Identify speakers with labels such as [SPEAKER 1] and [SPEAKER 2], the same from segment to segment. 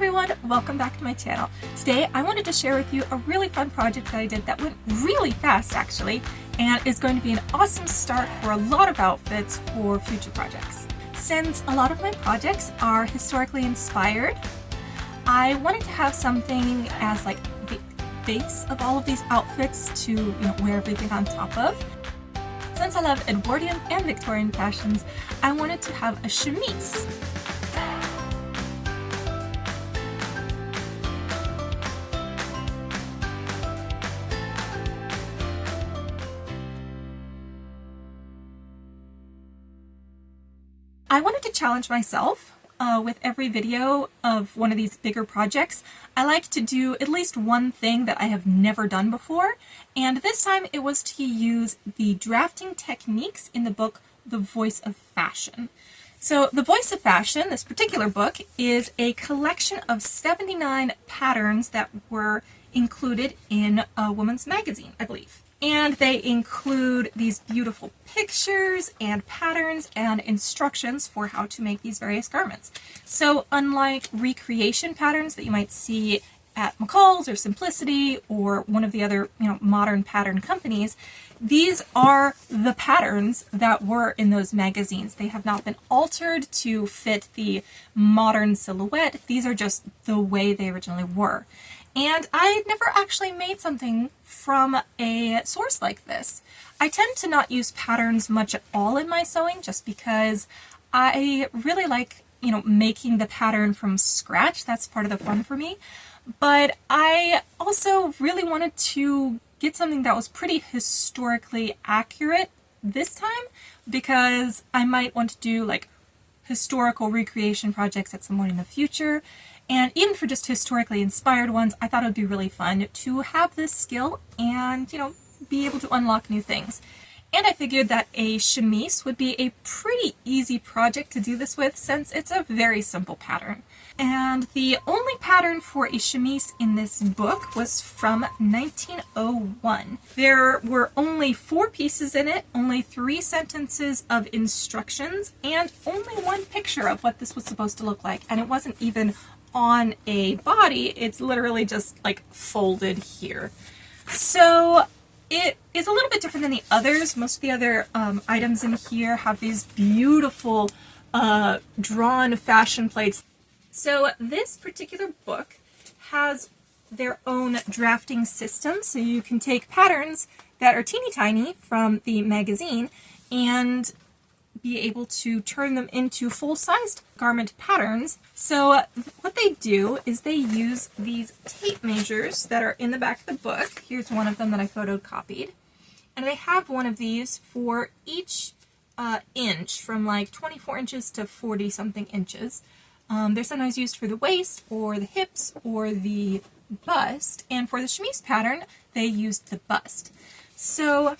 [SPEAKER 1] everyone, welcome back to my channel. Today I wanted to share with you a really fun project that I did that went really fast actually, and is going to be an awesome start for a lot of outfits for future projects. Since a lot of my projects are historically inspired, I wanted to have something as like the base of all of these outfits to wear everything on top of. Since I love Edwardian and Victorian fashions, I wanted to have a chemise. I wanted to challenge myself with every video of one of these bigger projects. I like to do at least one thing that I have never done before, and this time it was to use the drafting techniques in the book The Voice of Fashion. So The Voice of Fashion, this particular book, is a collection of 79 patterns that were included in a woman's magazine, I believe. And they include these beautiful pictures and patterns and instructions for how to make these various garments. So unlike recreation patterns that you might see at McCall's or Simplicity or one of the other modern pattern companies, these are the patterns that were in those magazines. They have not been altered to fit the modern silhouette. These are just the way they originally were. And I never actually made something from a source like this. I tend to not use patterns much at all in my sewing just because I really like, making the pattern from scratch. That's part of the fun for me. But I also really wanted to get something that was pretty historically accurate this time because I might want to do like historical recreation projects at some point in the future. And even for just historically inspired ones, I thought it would be really fun to have this skill and, be able to unlock new things. And I figured that a chemise would be a pretty easy project to do this with since it's a very simple pattern. And the only pattern for a chemise in this book was from 1901. There were only 4 pieces in it, only 3 sentences of instructions, and only 1 picture of what this was supposed to look like. And it wasn't even on a body, it's literally just like folded here. So it is a little bit different than the others. Most of the other items in here have these beautiful drawn fashion plates. So this particular book has their own drafting system, so you can take patterns that are teeny tiny from the magazine and be able to turn them into full-sized garment patterns. So what they do is they use these tape measures that are in the back of the book. Here's one of them that I photocopied. And they have one of these for each inch, from like 24 inches to 40-something inches. They're sometimes used for the waist or the hips or the bust. And for the chemise pattern, they used the bust. So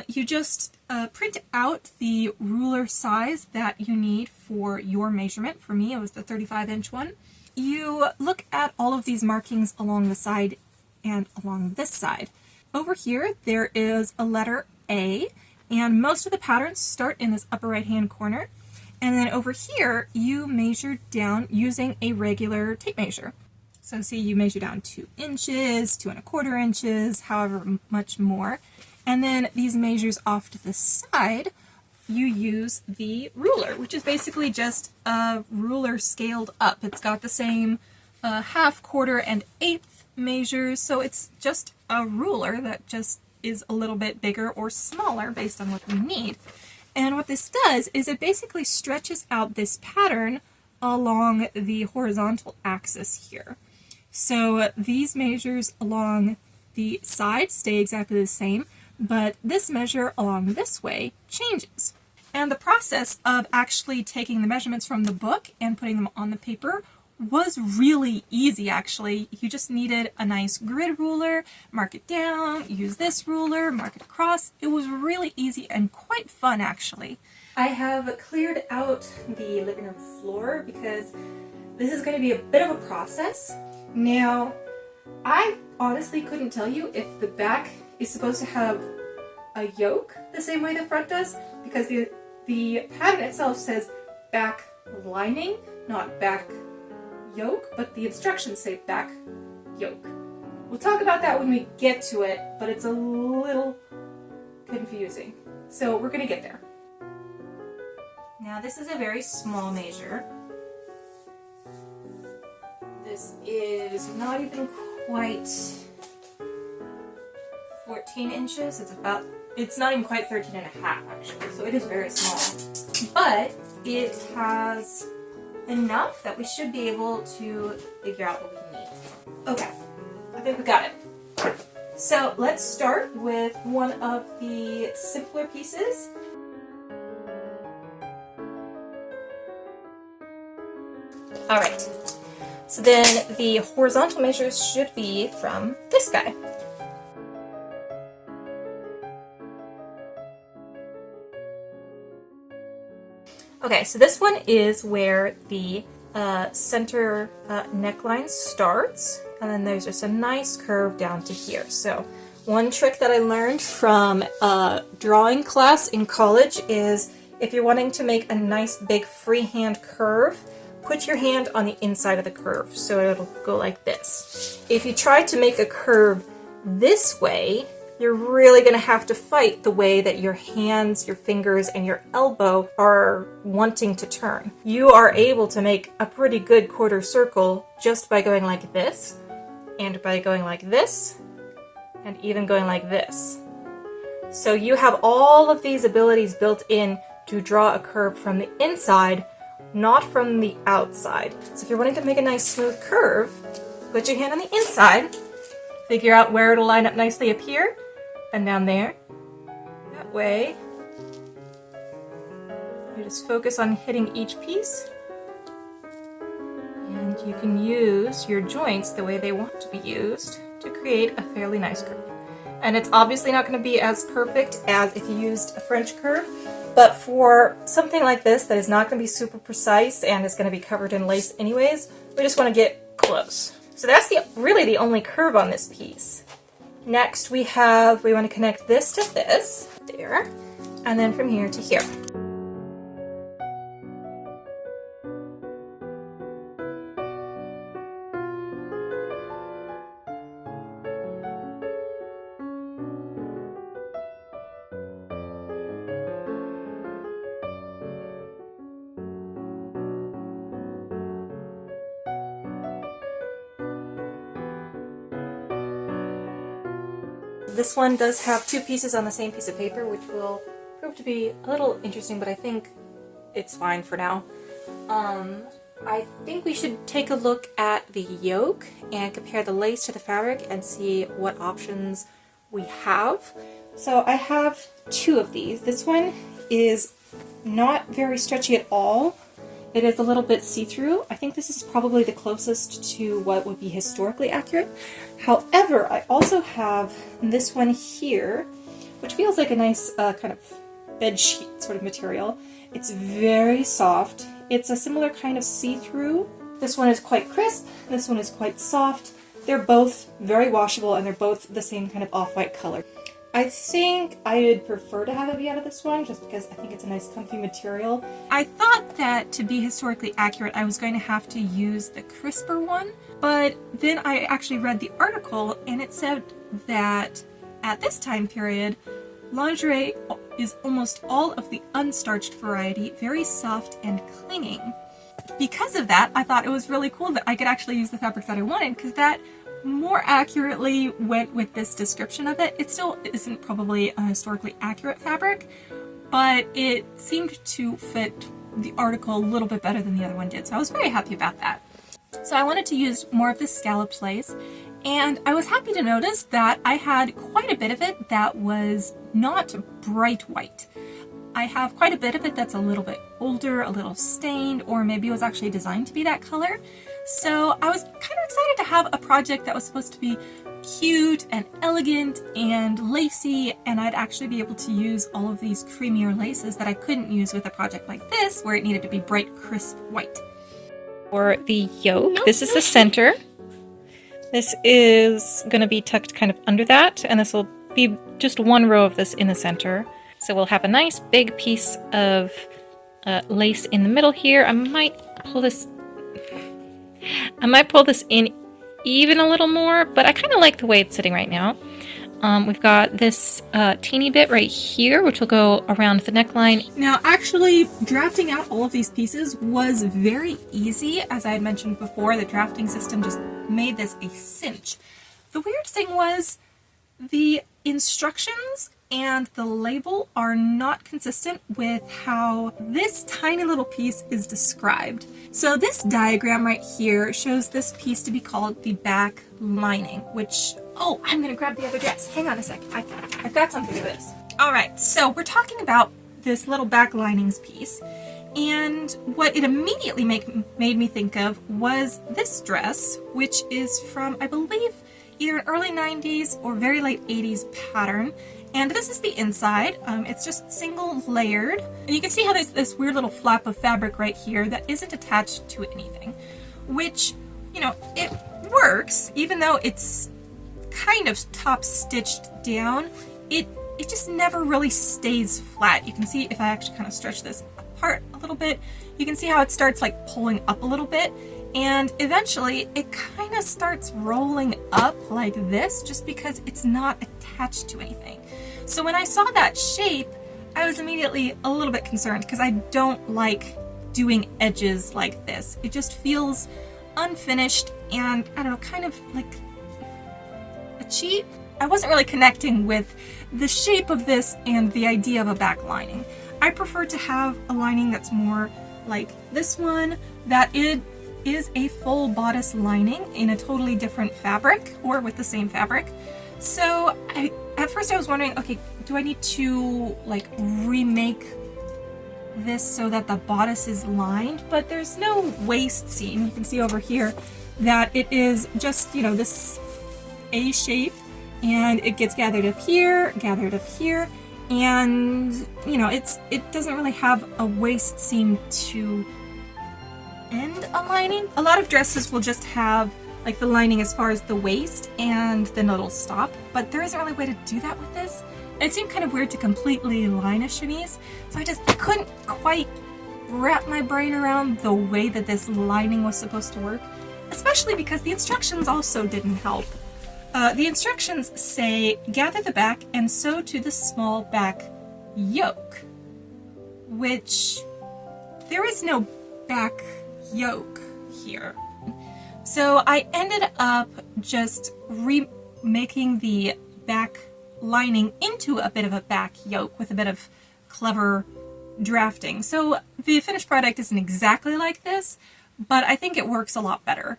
[SPEAKER 1] you just print out the ruler size that you need for your measurement. For me, it was the 35-inch one. You look at all of these markings along the side and along this side. Over here, there is a letter A, and most of the patterns start in this upper right-hand corner. And then over here, you measure down using a regular tape measure. So see, you measure down 2 inches, 2 1/4 inches, however much more. And then these measures off to the side, you use the ruler, which is basically just a ruler scaled up. It's got the same half, quarter, and eighth measures, so it's just a ruler that just is a little bit bigger or smaller based on what you need. And what this does is it basically stretches out this pattern along the horizontal axis here. So these measures along the side stay exactly the same, but this measure along this way changes. And the process of actually taking the measurements from the book and putting them on the paper was really easy, actually. You just needed a nice grid ruler, mark it down, use this ruler, mark it across. It was really easy and quite fun, actually. I have cleared out the living room floor because this is going to be a bit of a process. Now, I honestly couldn't tell you if the back is supposed to have a yoke the same way the front does, because the pattern itself says back lining, not back yoke, but the instructions say back yoke. We'll talk about that when we get to it, but it's a little confusing. So we're gonna get there. Now this is a very small measure. This is not even quite 14 inches. It's not even quite 13 and a half actually, so it is very small. But it has enough that we should be able to figure out what we need. Okay, I think we got it. So let's start with one of the simpler pieces. All right, so then the horizontal measures should be from this guy. Okay, so this one is where the center neckline starts, and then there's just a nice curve down to here. So one trick that I learned from a drawing class in college is if you're wanting to make a nice big freehand curve, put your hand on the inside of the curve so it'll go like this. If you try to make a curve this way, you're really going to have to fight the way that your hands, your fingers, and your elbow are wanting to turn. You are able to make a pretty good quarter circle just by going like this, and by going like this, and even going like this. So you have all of these abilities built in to draw a curve from the inside, not from the outside. So if you're wanting to make a nice smooth curve, put your hand on the inside, figure out where it'll line up nicely up here, and down there. That way, you just focus on hitting each piece, and you can use your joints the way they want to be used to create a fairly nice curve. And it's obviously not going to be as perfect as if you used a French curve, but for something like this that is not going to be super precise and is going to be covered in lace anyways, we just want to get close. So that's really the only curve on this piece. Next we want to connect this to this, there, and then from here to here. This one does have two pieces on the same piece of paper, which will prove to be a little interesting, but I think it's fine for now. I think we should take a look at the yoke and compare the lace to the fabric and see what options we have. So I have two of these. This one is not very stretchy at all. It is a little bit see-through. I think this is probably the closest to what would be historically accurate. However, I also have this one here, which feels like a nice kind of bed sheet sort of material. It's very soft. It's a similar kind of see-through. This one is quite crisp, this one is quite soft. They're both very washable and they're both the same kind of off-white color. I think I'd prefer to have it be out of this one just because I think it's a nice comfy material. I thought that to be historically accurate I was going to have to use the crisper one, but then I actually read the article and it said that at this time period, lingerie is almost all of the unstarched variety, very soft and clinging. Because of that, I thought it was really cool that I could actually use the fabric that I wanted, because that more accurately went with this description of it. It still isn't probably a historically accurate fabric, but it seemed to fit the article a little bit better than the other one did, so I was very happy about that. So I wanted to use more of this scalloped lace, and I was happy to notice that I had quite a bit of it that was not bright white. I have quite a bit of it that's a little bit older, a little stained, or maybe it was actually designed to be that color. So I was kind of excited to have a project that was supposed to be cute and elegant and lacy, and I'd actually be able to use all of these creamier laces that I couldn't use with a project like this, where it needed to be bright, crisp white. For the yoke, this is the center. This is going to be tucked kind of under that, and this will be just one row of this in the center. So we'll have a nice big piece of lace in the middle here. I might pull this...
[SPEAKER 2] I might pull this in even a little more, but I kind of like the way it's sitting right now. We've got this teeny bit right here, which will go around the neckline.
[SPEAKER 1] Now, actually, drafting out all of these pieces was very easy. As I had mentioned before, the drafting system just made this a cinch. The weird thing was the instructions and the label are not consistent with how this tiny little piece is described. So this diagram right here shows this piece to be called the back lining, which, oh, I'm gonna grab the other dress. Hang on a second, I've got something for this. All right, so we're talking about this little back linings piece, and what it immediately made me think of was this dress, which is from, I believe, either an early 90s or very late 80s pattern. And this is the inside. It's just single layered. And you can see how there's this weird little flap of fabric right here that isn't attached to anything, which, you know, it works, even though it's kind of top stitched down. It just never really stays flat. You can see if I actually kind of stretch this apart a little bit, you can see how it starts like pulling up a little bit. And eventually it kind of starts rolling up like this just because it's not attached to anything. So when I saw that shape, I was immediately a little bit concerned because I don't like doing edges like this. It just feels unfinished and, I don't know, kind of like a cheat. I wasn't really connecting with the shape of this and the idea of a back lining. I prefer to have a lining that's more like this one, that it is a full bodice lining in a totally different fabric or with the same fabric. So at first I was wondering, okay, do I need to like remake this so that the bodice is lined? But there's no waist seam. You can see over here that it is just, you know, this A shape, and it gets gathered up here, and you know, it doesn't really have a waist seam to end a lining. A lot of dresses will just have like the lining as far as the waist and then it'll stop, but there isn't really a way to do that with this. It seemed kind of weird to completely line a chemise, so I couldn't quite wrap my brain around the way that this lining was supposed to work, especially because the instructions also didn't help. The instructions say, gather the back and sew to the small back yoke, which there is no back yoke here. So I ended up just remaking the back lining into a bit of a back yoke with a bit of clever drafting. So the finished product isn't exactly like this, but I think it works a lot better.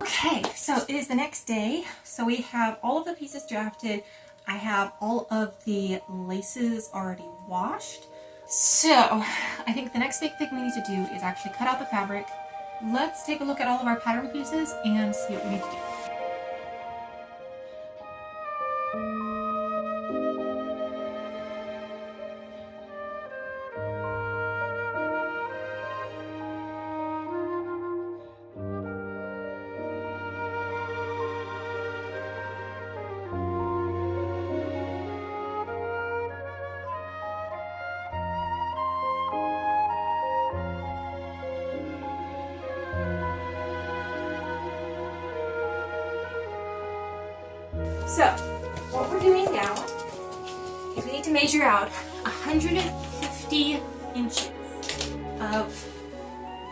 [SPEAKER 1] Okay, so it is the next day. So we have all of the pieces drafted. I have all of the laces already washed. So I think the next big thing we need to do is actually cut out the fabric. Let's take a look at all of our pattern pieces and see what we need to do. So, what we're doing now is we need to measure out 150 inches of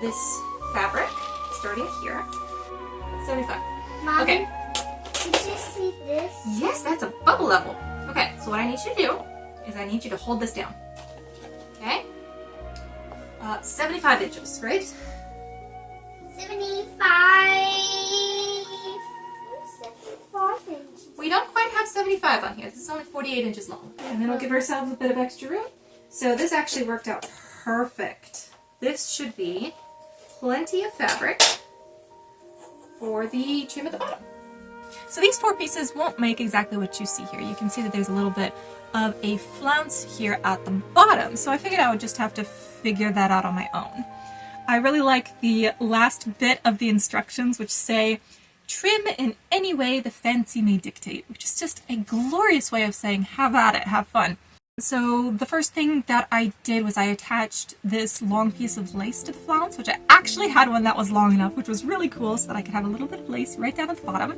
[SPEAKER 1] this fabric, starting here. 75.
[SPEAKER 3] Mommy,
[SPEAKER 1] okay.
[SPEAKER 3] Did you see this?
[SPEAKER 1] Yes, that's a bubble level. Okay, so what I need you to do is I need you to hold this down. Okay? 75 inches, right?
[SPEAKER 3] 75 inches.
[SPEAKER 1] We don't quite have 75 on here. This is only 48 inches long. And then we'll give ourselves a bit of extra room. So this actually worked out perfect. This should be plenty of fabric for the trim at the bottom. So these four pieces won't make exactly what you see here. You can see that there's a little bit of a flounce here at the bottom. So I figured I would just have to figure that out on my own. I really like the last bit of the instructions, which say, trim in any way the fancy may dictate, which is just a glorious way of saying, have at it, have fun. So the first thing that I did was I attached this long piece of lace to the flounce, which I actually had one that was long enough, which was really cool, so that I could have a little bit of lace right down at the bottom.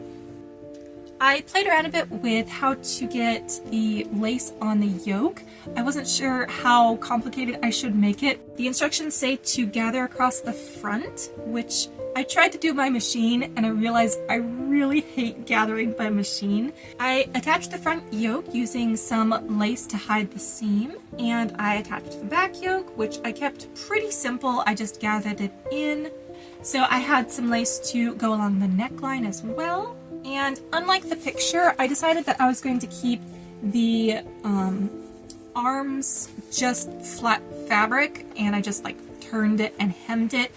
[SPEAKER 1] I played around a bit with how to get the lace on the yoke. I wasn't sure how complicated I should make it. The instructions say to gather across the front, which I tried to do by machine, and I realized I really hate gathering by machine. I attached the front yoke using some lace to hide the seam, and I attached the back yoke, which I kept pretty simple. I just gathered it in. So I had some lace to go along the neckline as well. And unlike the picture, I decided that I was going to keep the arms just flat fabric, and I just like turned it and hemmed it.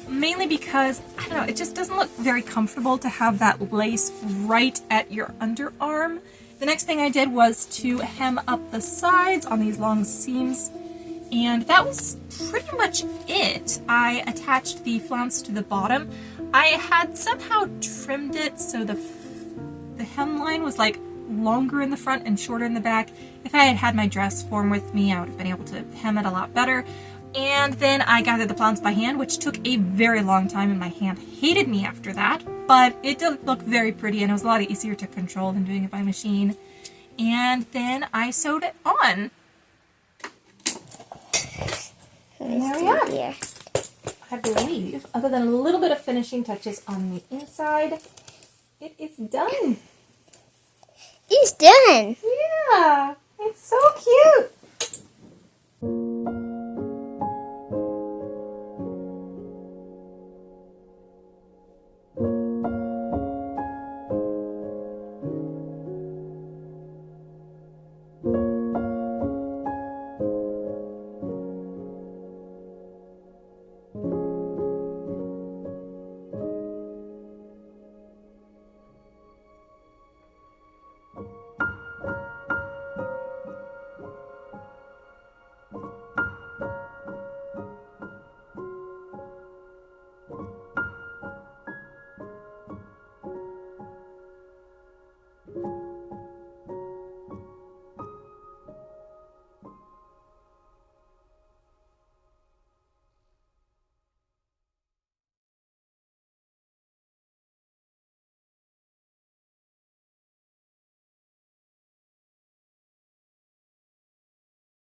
[SPEAKER 1] Mainly because, I don't know, it just doesn't look very comfortable to have that lace right at your underarm. The next thing I did was to hem up the sides on these long seams, and that was pretty much it. I attached the flounce to the bottom. I had somehow trimmed it so the hemline was like longer in the front and shorter in the back. If I had had my dress form with me, I would have been able to hem it a lot better. And then I gathered the flounce by hand, which took a very long time, and my hand hated me after that. But it did look very pretty, and it was a lot easier to control than doing it by machine. And then I sewed it on. And there we are.
[SPEAKER 3] Here.
[SPEAKER 1] I believe, other than a little bit of finishing touches on the inside, it is done.
[SPEAKER 3] It's done.
[SPEAKER 1] Yeah, it's so cute.